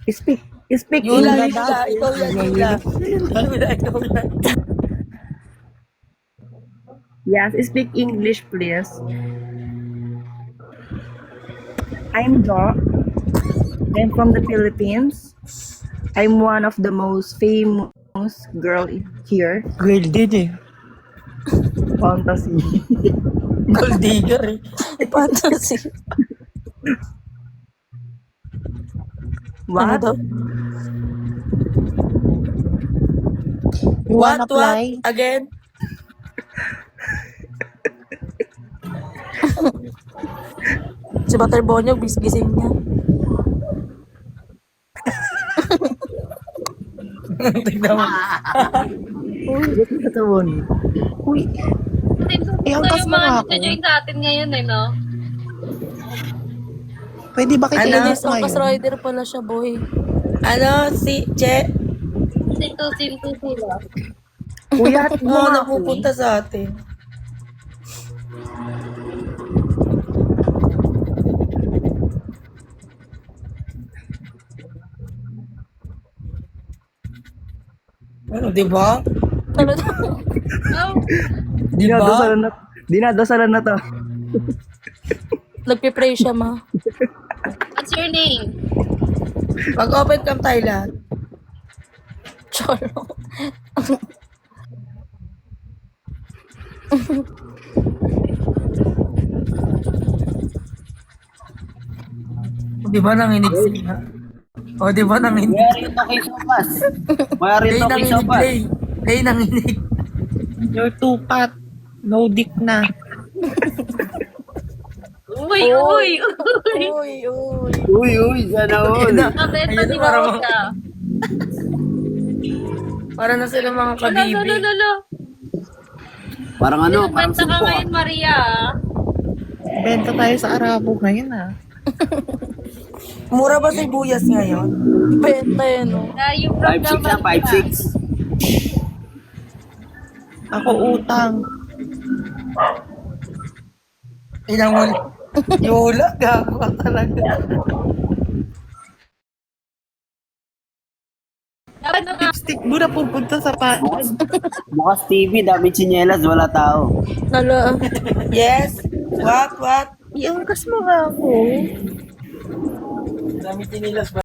Speak, speak Yula, English. Yula. Ikaw yan, Yula. Yula, ikaw yan. Yes, speak English, please. I'm Jo. I'm from the Philippines. I'm one of the most famous girl here. Girl din eh. Fantasy. Gold digger eh. Fantasy. Ano What? daw? You wanna What? apply? Again? Si Butterbonyog, gising niya. Tignan mo. Ba't natawan? Uy, Yung iangkas mo mga nga ako. nagja-join sa atin ngayon eh, no? Pwede ba kita Ano? i-angkas Angkas ngayon? rider pala siya, boy. Ano? Si Che? Sinto sila. Kuya, at mo Oo, nga ako. napupunta sa atin. Ano, di ba? Ano daw? Oh, Di ba? Dinadasalan na to. Nagpipray siya, ma. what's your name? Mag-open cam tayo lahat. Cholo. Di ba nanginig sila? O, di ba nanginig? Mayroon ito kay Sopas. Mayroon Lay ito kay nanginig, Sopas. Lay. Lay nanginig. You're too fat. No dick na. Uy, uy, uy. Uy, uy. Uy, sana all. Mabenta Ayun, ni parang- Bawka. Para na sila mga Lalo, kabibi. lalo, lalo. Parang ano, parang Benta ka sumpo ngayon, Maria. Benta tayo sa Arabo ngayon ah. Mura ba sibuyas ngayon? Benta yan, no? Na yung vlog 5'6 naman. yan, 5'6. Ako utang. Ilang muli. Yula, gago ka talaga. Dapat na nga. Lipstick mo na pupunta sa patas. Bukas TV, daming tsinelas, wala tao. Nala. Yes? What? Iangkas mo nga ako. Dami tinilas ba?